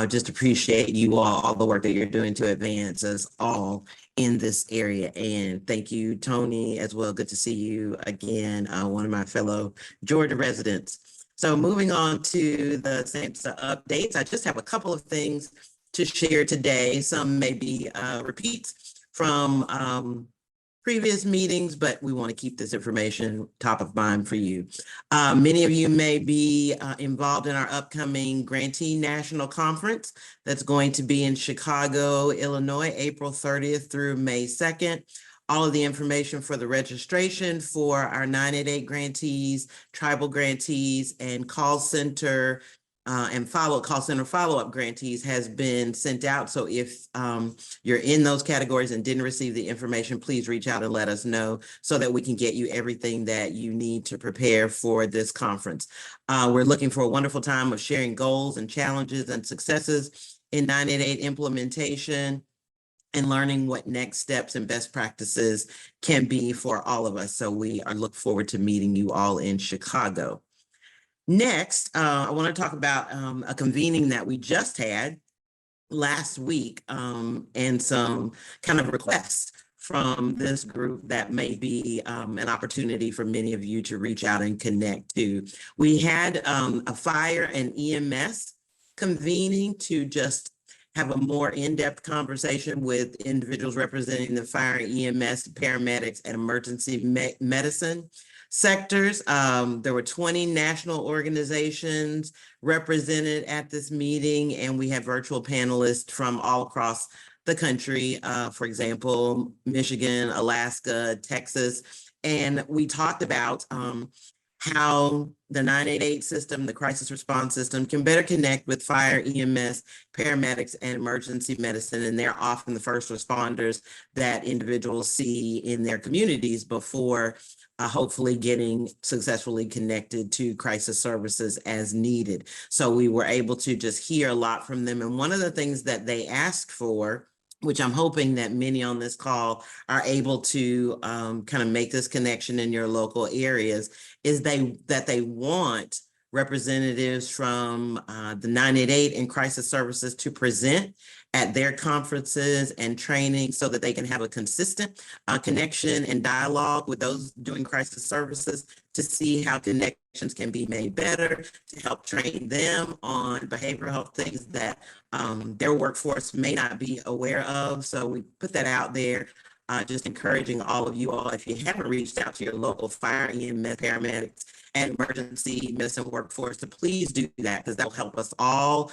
just appreciate you all the work that you're doing to advance us all in this area. And thank you, Tony, as well. Good to see you again, one of my fellow Georgia residents. So moving on to the SAMHSA updates, I just have a couple of things to share today. Some may be repeats from previous meetings, but we want to keep this information top of mind for you. Many of you may be involved in our upcoming Grantee National Conference that's going to be in Chicago, Illinois, April 30th through May 2nd. All of the information for the registration for our 988 grantees, tribal grantees, and call center follow-up grantees has been sent out. So if you're in those categories and didn't receive the information, please reach out and let us know so that we can get you everything that you need to prepare for this conference. We're looking for a wonderful time of sharing goals and challenges and successes in 988 implementation, and learning what next steps and best practices can be for all of us. So we look forward to meeting you all in Chicago. Next, I want to talk about a convening that we just had last week and some kind of requests from this group that may be an opportunity for many of you to reach out and connect to. We had a fire and EMS convening to just have a more in-depth conversation with individuals representing the fire, EMS, paramedics, and emergency medicine sectors. There were 20 national organizations represented at this meeting, and we had virtual panelists from all across the country, for example, Michigan, Alaska, Texas, and we talked about how the 988 system, the crisis response system, can better connect with fire, EMS, paramedics, and emergency medicine. And they're often the first responders that individuals see in their communities before hopefully getting successfully connected to crisis services as needed. So we were able to just hear a lot from them. And one of the things that they asked for, which I'm hoping that many on this call are able to kind of make this connection in your local areas, is that they want representatives from the 988 and crisis services to present at their conferences and training so that they can have a consistent connection and dialogue with those doing crisis services to see how connection can be made better, to help train them on behavioral health things that their workforce may not be aware of. So we put that out there. Just encouraging all of you all, if you haven't reached out to your local fire, EMS, paramedics, and emergency medicine workforce, to please do that, because that will help us all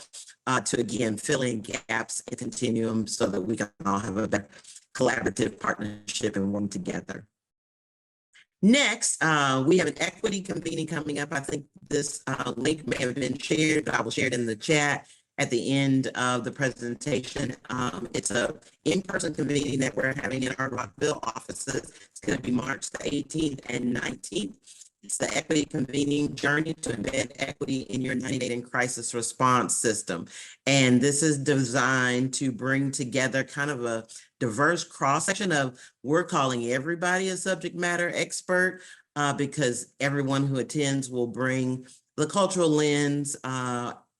to, again, fill in gaps and continuum so that we can all have a better collaborative partnership and work together. Next, we have an equity convening coming up. I think this link may have been shared, but I will share it in the chat at the end of the presentation. It's a in-person convening that we're having in our Rockville offices. It's going to be March the 18th and 19th. It's the equity convening journey to embed equity in your 988 and crisis response system. And this is designed to bring together kind of a diverse cross-section of, we're calling everybody a subject matter expert because everyone who attends will bring the cultural lens,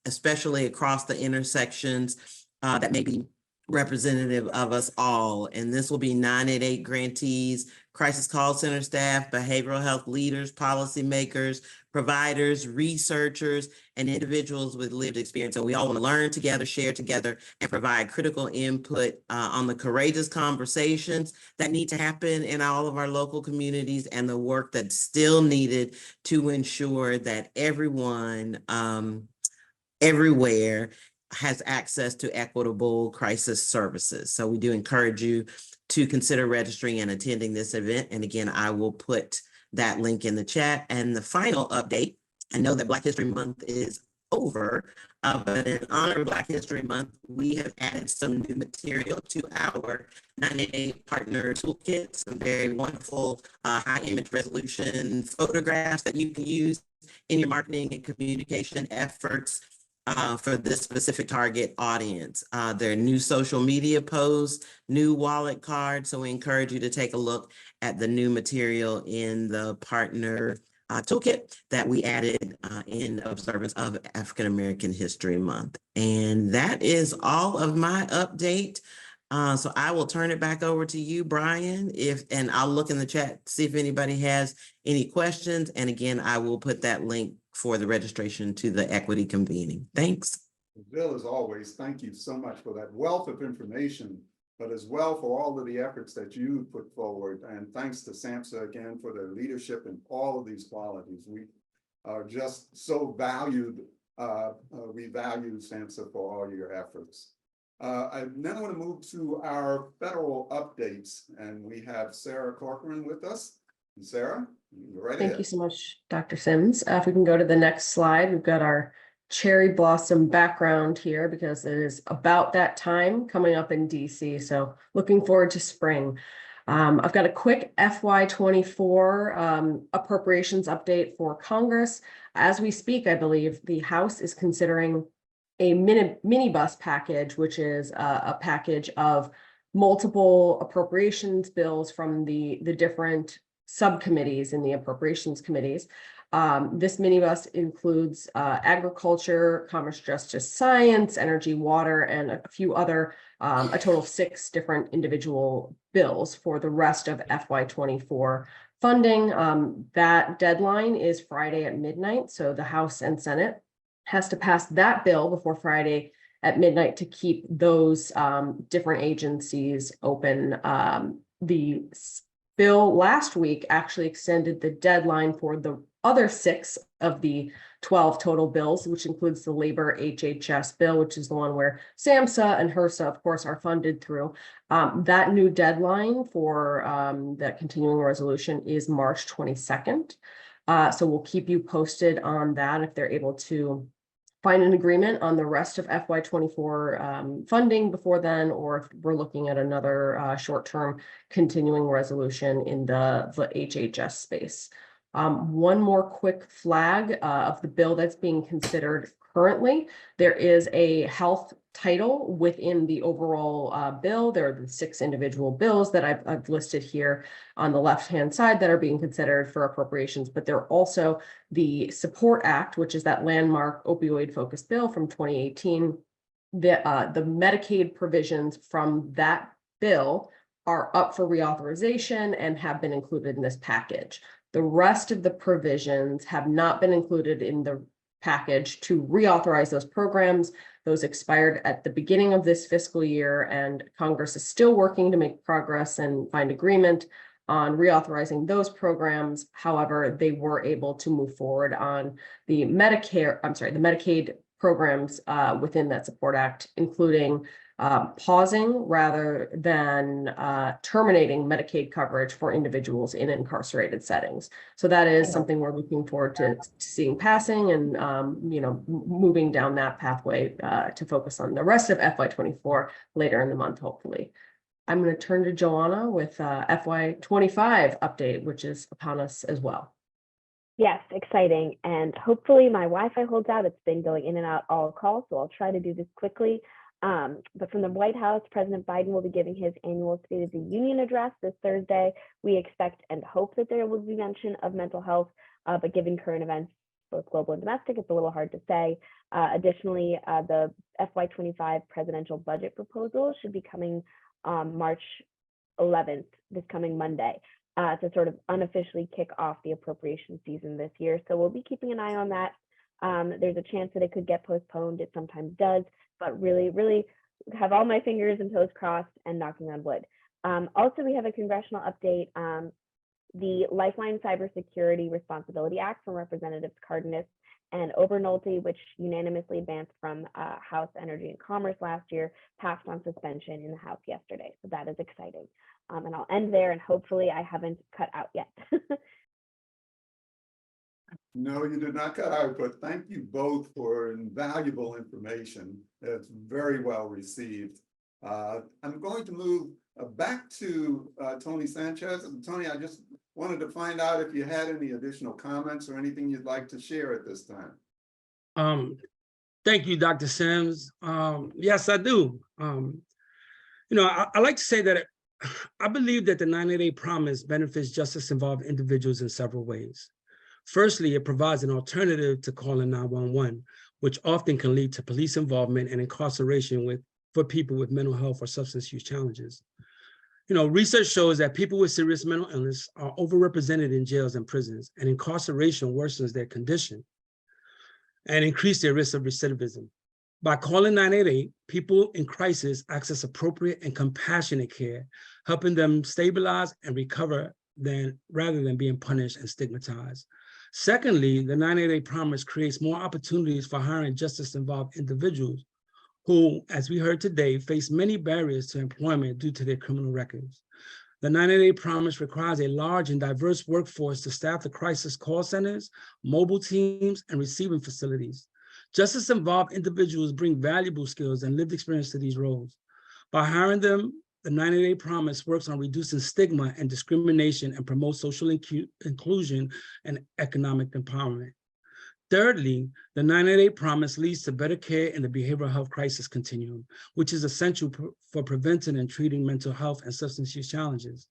especially across the intersections that may be representative of us all. And this will be 988 grantees, crisis call center staff, behavioral health leaders, policymakers, providers, researchers, and individuals with lived experience. And we all want to learn together, share together, and provide critical input on the courageous conversations that need to happen in all of our local communities and the work that's still needed to ensure that everyone everywhere has access to equitable crisis services. So we do encourage you to consider registering and attending this event. And again, I will put that link in the chat. And the final update, I know that Black History Month is over, but in honor of Black History Month, we have added some new material to our 988 partner toolkit, some very wonderful high image resolution photographs that you can use in your marketing and communication efforts for this specific target audience. There are new social media posts, new wallet cards. So we encourage you to take a look at the new material in the partner toolkit that we added in observance of African American History Month. And that is all of my update. So I will turn it back over to you, Brian, and I'll look in the chat, see if anybody has any questions. And again, I will put that link for the registration to the equity convening. Thanks. Bill, as always, thank you so much for that wealth of information, but as well for all of the efforts that you put forward. And thanks to SAMHSA again for their leadership in all of these qualities. We are just so valued. We value SAMHSA for all your efforts. I now want to move to our federal updates, and we have Sarah Corcoran with us. Sarah, you're ready. Thank you so much, Dr. Sims. If we can go to the next slide, we've got our cherry blossom background here because it is about that time coming up in DC. So looking forward to spring. I've got a quick FY24 appropriations update for Congress. As we speak, I believe the House is considering a minibus package, which is a package of multiple appropriations bills from the different subcommittees in the appropriations committees. This minibus includes agriculture, commerce, justice, science, energy, water, and a few other, a total of 6 different individual bills for the rest of FY24 funding. That deadline is Friday at midnight. So the House and Senate has to pass that bill before Friday at midnight to keep those different agencies open. The bill last week actually extended the deadline for the other 6 of the 12 total bills, which includes the labor HHS bill, which is the one where SAMHSA and HRSA, of course, are funded through. That new deadline for that continuing resolution is March 22nd. So we'll keep you posted on that if they're able to find an agreement on the rest of FY24 funding before then, or if we're looking at another short-term continuing resolution in the HHS space. One more quick flag of the bill that's being considered currently. There is a health title within the overall bill. There are the 6 individual bills that I've listed here on the left-hand side that are being considered for appropriations, but there are also the Support Act, which is that landmark opioid-focused bill from 2018. The Medicaid provisions from that bill are up for reauthorization and have been included in this package. The rest of the provisions have not been included in the package to reauthorize those programs. Those expired at the beginning of this fiscal year, and Congress is still working to make progress and find agreement on reauthorizing those programs. However, they were able to move forward on the Medicaid programs within that Support Act, including pausing rather than terminating Medicaid coverage for individuals in incarcerated settings. So that is something we're looking forward to seeing passing and, moving down that pathway to focus on the rest of FY24 later in the month, hopefully. I'm going to turn to Joanna with FY25 update, which is upon us as well. Yes, exciting. And hopefully my Wi-Fi holds out. It's been going in and out all calls, so I'll try to do this quickly. But from the White House, President Biden will be giving his annual State of the Union address this Thursday. We expect and hope that there will be mention of mental health, but given current events, both global and domestic, it's a little hard to say. Additionally, the FY25 presidential budget proposal should be coming March 11th, this coming Monday, to sort of unofficially kick off the appropriation season this year. So we'll be keeping an eye on that. There's a chance that it could get postponed. It sometimes does, but really, really have all my fingers and toes crossed and knocking on wood. Also, we have a congressional update. The Lifeline Cybersecurity Responsibility Act from Representatives Cardenas and Obernolte, which unanimously advanced from House Energy and Commerce last year, passed on suspension in the House yesterday. So that is exciting. And I'll end there, and hopefully I haven't cut out yet. No, you did not cut out, but thank you both for invaluable information. It's very well received. I'm going to move back to Tony Sanchez. And Tony, I just wanted to find out if you had any additional comments or anything you'd like to share at this time. Thank you, Dr. Sims. Yes, I do. I like to say that I believe that the 988 promise benefits justice-involved individuals in several ways. Firstly, it provides an alternative to calling 911, which often can lead to police involvement and incarceration for people with mental health or substance use challenges. Research shows that people with serious mental illness are overrepresented in jails and prisons, and incarceration worsens their condition and increase their risk of recidivism. By calling 988, people in crisis access appropriate and compassionate care, helping them stabilize and recover rather than being punished and stigmatized. Secondly, the 988 promise creates more opportunities for hiring justice-involved individuals who, as we heard today, face many barriers to employment due to their criminal records. The 988 promise requires a large and diverse workforce to staff the crisis call centers, mobile teams, and receiving facilities. Justice-involved individuals bring valuable skills and lived experience to these roles. By hiring them, the 988 promise works on reducing stigma and discrimination and promotes social inclusion and economic empowerment. Thirdly, the 988 promise leads to better care in the behavioral health crisis continuum, which is essential for preventing and treating mental health and substance use challenges.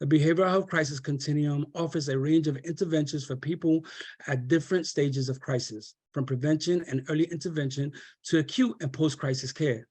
The behavioral health crisis continuum offers a range of interventions for people at different stages of crisis, from prevention and early intervention to acute and post-crisis care.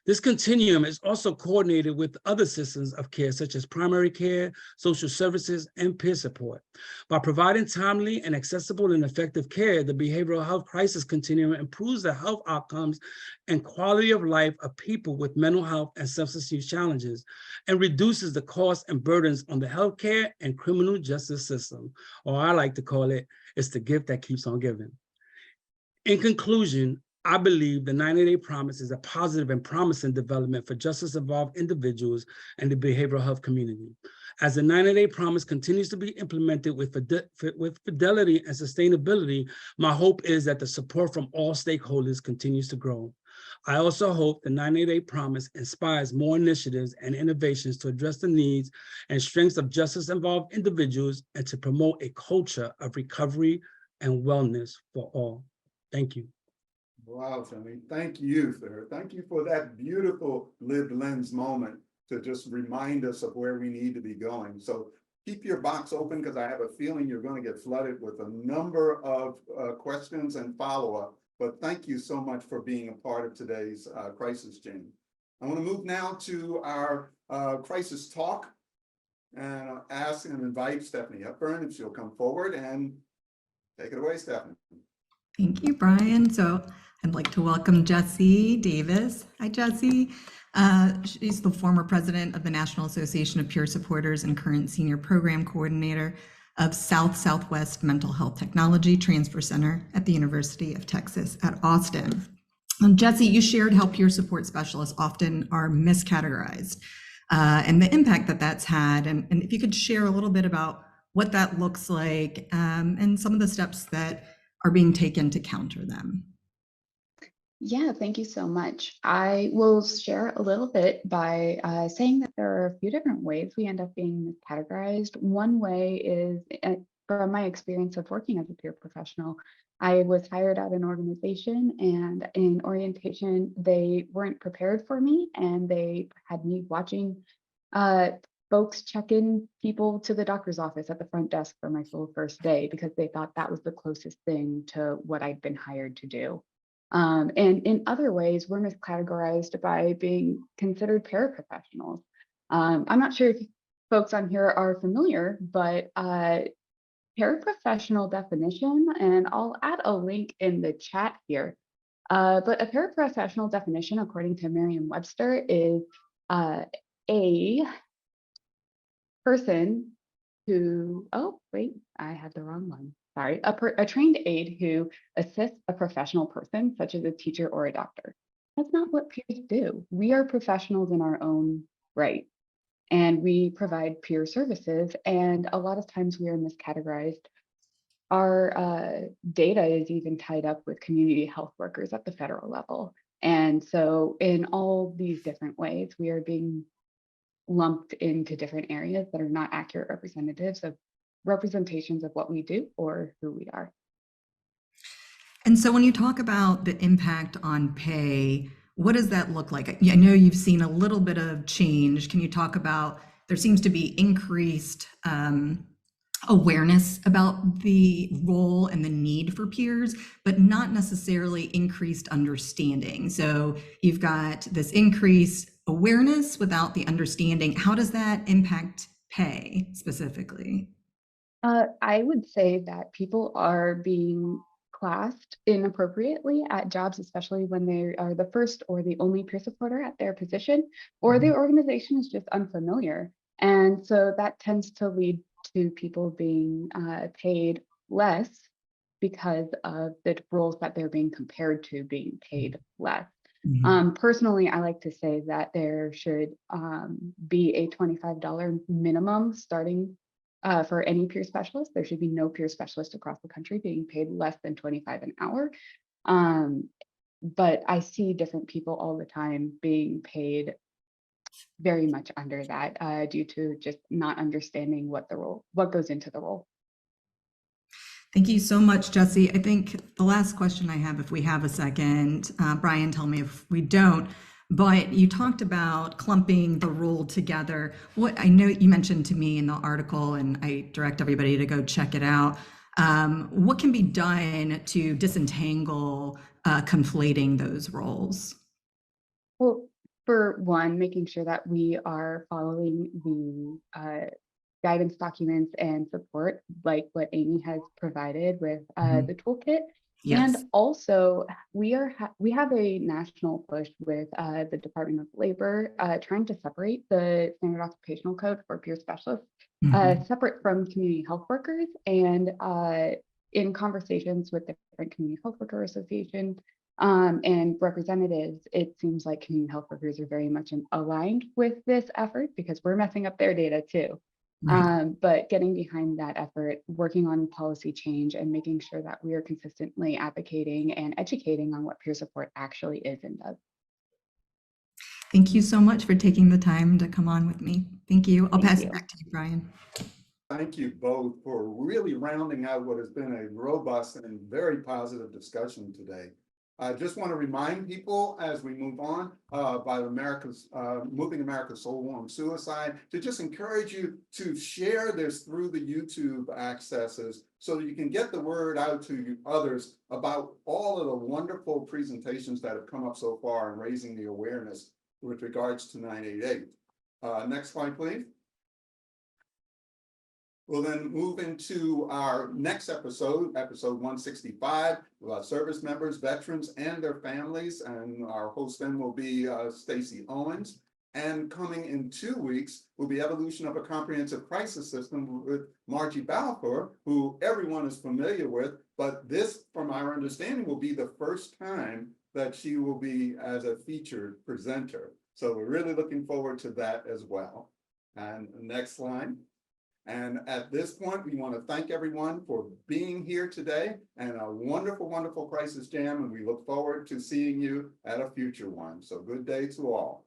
This continuum is also coordinated with other systems of care, such as primary care, social services, and peer support. By providing timely and accessible and effective care, the behavioral health crisis continuum improves the health outcomes and quality of life of people with mental health and substance use challenges, and reduces the costs and burdens on the healthcare and criminal justice system, or I like to call it, it's the gift that keeps on giving. In conclusion, I believe the 988 promise is a positive and promising development for justice-involved individuals and the behavioral health community. As the 988 promise continues to be implemented with fidelity and sustainability, my hope is that the support from all stakeholders continues to grow. I also hope the 988 promise inspires more initiatives and innovations to address the needs and strengths of justice-involved individuals and to promote a culture of recovery and wellness for all. Thank you. Wow, Tony, thank you, sir. Thank you for that beautiful lived lens moment to just remind us of where we need to be going. So keep your box open, because I have a feeling you're going to get flooded with a number of questions and follow-up. But thank you so much for being a part of today's Crisis Jam. I want to move now to our Crisis Talk. And I'll ask and invite Stephanie Hepburn if she'll come forward and take it away, Stephanie. Thank you, Brian. So I'd like to welcome Jessie Davis. Hi, Jessie. She's the former president of the National Association of Peer Supporters and current senior program coordinator of Southwest Mental Health Technology Transfer Center at the University of Texas at Austin. Jessie, you shared how peer support specialists often are miscategorized and the impact that that's had. And if you could share a little bit about what that looks like and some of the steps that are being taken to counter them. Yeah, thank you so much. I will share a little bit by saying that there are a few different ways we end up being categorized. One way is from my experience of working as a peer professional. I was hired at an organization, and in orientation, they weren't prepared for me, and they had me watching folks check in people to the doctor's office at the front desk for my full first day because they thought that was the closest thing to what I'd been hired to do. And in other ways, we're miscategorized by being considered paraprofessionals. I'm not sure if folks on here are familiar, but paraprofessional definition, and I'll add a link in the chat here. But a paraprofessional definition, according to Merriam-Webster, is a person who, oh, wait, I had the wrong one. Sorry, a trained aide who assists a professional person, such as a teacher or a doctor. That's not what peers do. We are professionals in our own right, and we provide peer services, and a lot of times we are miscategorized. Our data is even tied up with community health workers at the federal level. And so in all these different ways, we are being lumped into different areas that are not accurate representations of what we do or who we are. And so when you talk about the impact on pay, what does that look like? I know you've seen a little bit of change. Can you talk about, there seems to be increased awareness about the role and the need for peers, but not necessarily increased understanding. So you've got this increased awareness without the understanding. How does that impact pay specifically? I would say that people are being classed inappropriately at jobs, especially when they are the first or the only peer supporter at their position, or their organization is just unfamiliar. And so that tends to lead to people being paid less because of the roles that they're being compared to being paid less. Personally, I like to say that there should be a $25 minimum starting for any peer specialist. There should be no peer specialist across the country being paid less than $25 an hour. But I see different people all the time being paid very much under that due to just not understanding what goes into the role. Thank you so much, Jessie. I think the last question I have, if we have a second, Brian, tell me if we don't, but you talked about clumping the role together. What I know you mentioned to me in the article, and I direct everybody to go check it out. What can be done to disentangle conflating those roles? Well, for one, making sure that we are following the guidance documents and support, like what Amy has provided with the toolkit. Yes. And also, we have a national push with the Department of Labor trying to separate the standard occupational code for peer specialists separate from community health workers. And in conversations with different community health worker associations and representatives, it seems like community health workers are very much aligned with this effort because we're messing up their data too. But getting behind that effort, working on policy change and making sure that we are consistently advocating and educating on what peer support actually is and does. Thank you so much for taking the time to come on with me. Thank you. I'll pass it back to you, Brian. Thank you both for really rounding out what has been a robust and very positive discussion today. I just want to remind people as we move on by Moving America's Soul-Warm Suicide to just encourage you to share this through the YouTube accesses so that you can get the word out to others about all of the wonderful presentations that have come up so far in raising the awareness with regards to 988. Next slide, please. We'll then move into our next episode, episode 165, about service members, veterans, and their families. And our host then will be Stacey Owens. And coming in 2 weeks will be Evolution of a Comprehensive Crisis System with Margie Balfour, who everyone is familiar with. But this, from our understanding, will be the first time that she will be as a featured presenter. So we're really looking forward to that as well. And next slide. And at this point, we want to thank everyone for being here today and a wonderful, wonderful Crisis Jam. And we look forward to seeing you at a future one. So good day to all.